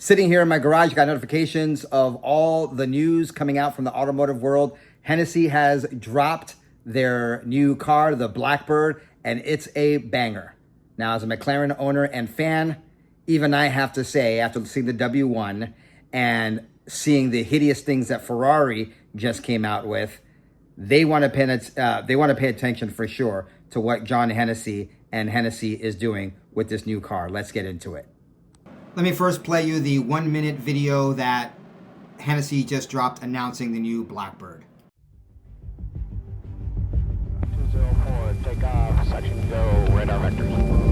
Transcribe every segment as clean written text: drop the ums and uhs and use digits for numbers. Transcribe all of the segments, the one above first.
Sitting here in my garage, got notifications of all the news coming out from the automotive world. Hennessey has dropped their new car, the Blackbird, and it's a banger. Now, as a McLaren owner and fan, even I have to say, after seeing the W1 and seeing the hideous things that Ferrari just came out with, they want to pay attention for sure to what John Hennessey and Hennessey is doing with this new car. Let's get into it. Let me first play you the 1-minute video that Hennessey just dropped announcing the new Blackbird. 204, take off, section go, radar vectors.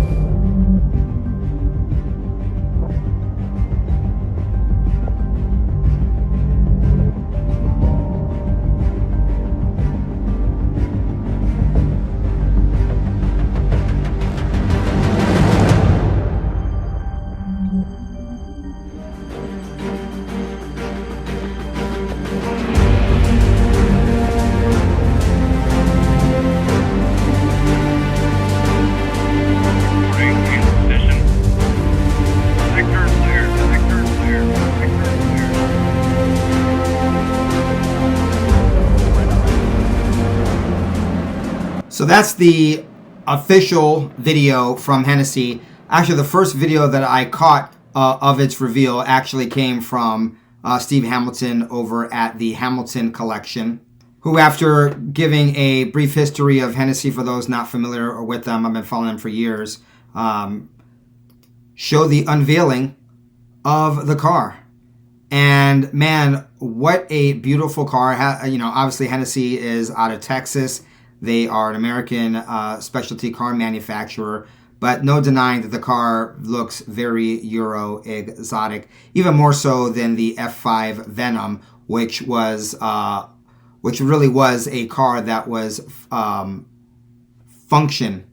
So that's the official video from Hennessey. Actually, the first video that I caught of its reveal actually came from Steve Hamilton over at the Hamilton Collection, who, after giving a brief history of Hennessey for those not familiar with them, I've been following them for years, showed the unveiling of the car. And man, what a beautiful car. Obviously Hennessey is out of Texas. They are an American specialty car manufacturer, but no denying that the car looks very Euro exotic, even more so than the F5 Venom, which really was a car that was function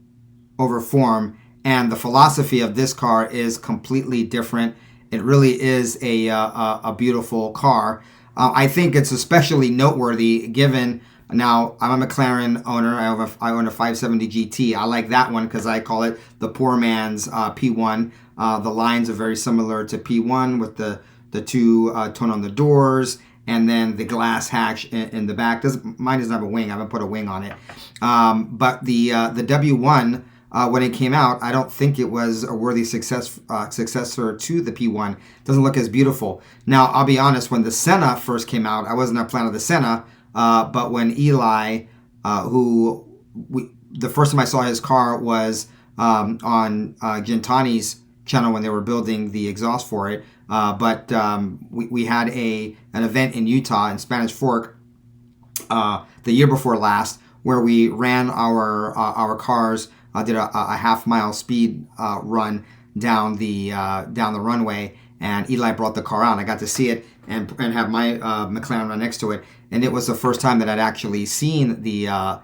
over form. And the philosophy of this car is completely different. It really is a beautiful car. I think it's especially noteworthy given. Now, I'm a McLaren owner. I own a 570 GT. I like that one because I call it the poor man's P1. The lines are very similar to P1 with the two tone on the doors and then the glass hatch in the back. Mine doesn't have a wing. I haven't put a wing on it. But the W1, when it came out, I don't think it was a worthy successor to the P1. Doesn't look as beautiful. Now, I'll be honest. When the Senna first came out, I wasn't a fan of the Senna. But when Eli, the first time I saw his car was on Gentani's channel when they were building the exhaust for it. But we had an event in Utah in Spanish Fork the year before last where we ran our cars, did a half-mile speed run down the runway. And Eli brought the car out. I got to see it and have my McLaren right next to it. And it was the first time that I'd actually seen the Senna,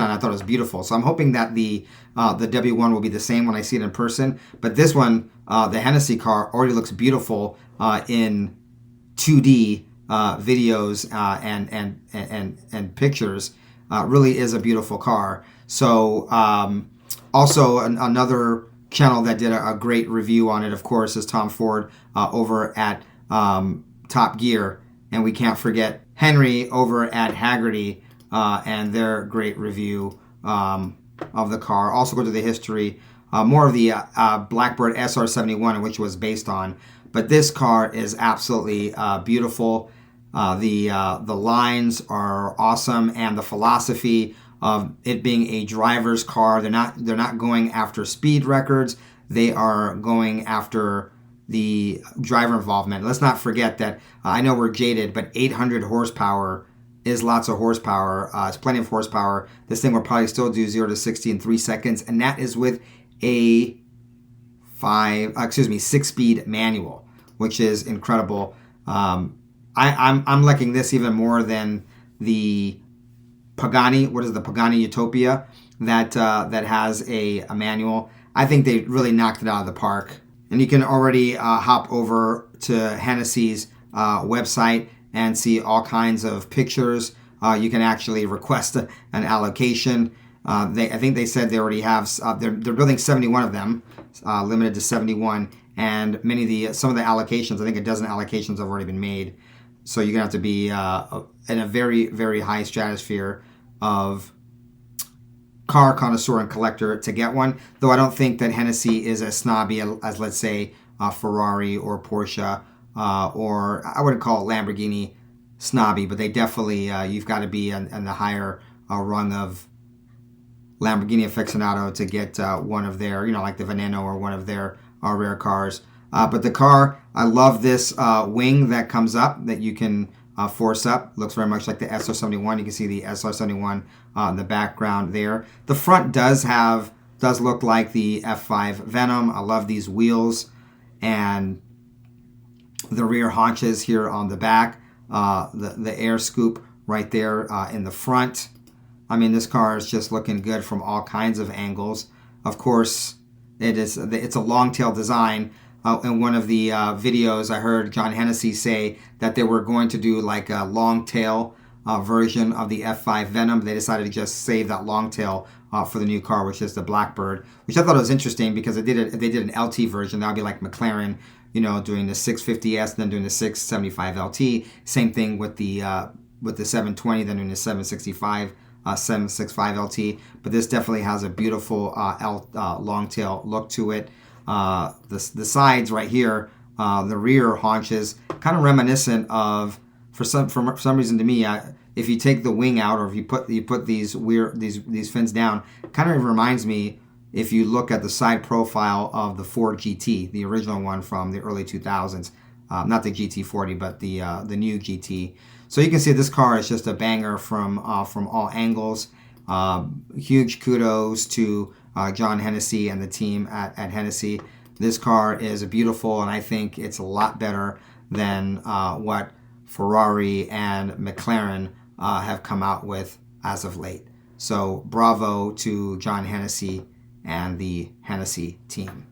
and I thought it was beautiful. So I'm hoping that the W1 will be the same when I see it in person. But this one, the Hennessey car, already looks beautiful in 2D videos and pictures. Really is a beautiful car. So also another channel that did a great review on it, of course, is Tom Ford over at Top Gear. And we can't forget Henry over at Haggerty and their great review of the car. Also go to the history, more of the Blackbird SR71, which was based on. But this car is absolutely beautiful. The lines are awesome, and the philosophy of it being a driver's car. They're not going after speed records. They are going after the driver involvement. Let's not forget that I know we're jaded, but 800 horsepower is lots of horsepower. It's plenty of horsepower. This thing will probably still do 0 to 60 in 3 seconds, and that is with a 6-speed manual, which is incredible. I'm liking this even more than the Pagani. What is the Pagani Utopia that has a manual? I think they really knocked it out of the park. And you can already hop over to Hennessey's website and see all kinds of pictures. You can actually request an allocation. I think they said they already have, they're building 71 of them, limited to 71. and some of the allocations, I think a dozen allocations have already been made. So you're gonna have to be in a very, very high stratosphere of car connoisseur and collector to get one. Though I don't think that Hennessey is as snobby as let's say Ferrari or Porsche, or I wouldn't call it Lamborghini snobby, but they definitely you've got to be in the higher rung of Lamborghini aficionado to get one of their, like the Veneno or one of their rare cars. But the car, I love this wing that comes up that you can force up. Looks very much like the SR71. You can see the SR71 in the background there. The front does look like the F5 Venom. I love these wheels and the rear haunches here on the back. The air scoop right there in the front. I mean, this car is just looking good from all kinds of angles. Of course, it's a long tail design. In one of the videos, I heard John Hennessey say that they were going to do like a long tail version of the F5 Venom. They decided to just save that long tail for the new car, which is the Blackbird, which I thought was interesting because if they did an LT version, that would be like McLaren, doing the 650S and then doing the 675 LT. Same thing with the 720, then doing the 765 LT. But this definitely has a beautiful long tail look to it. The sides right here, the rear haunches, kind of reminiscent of, for some reason to me, if you take the wing out or if you put these fins down, kind of reminds me, if you look at the side profile of the Ford GT, the original one from the early 2000s, not the GT40, but the new GT. So you can see this car is just a banger from all angles. Huge kudos to John Hennessey and the team at Hennessey. This car is beautiful, and I think it's a lot better than what Ferrari and McLaren have come out with as of late. So bravo to John Hennessey and the Hennessey team.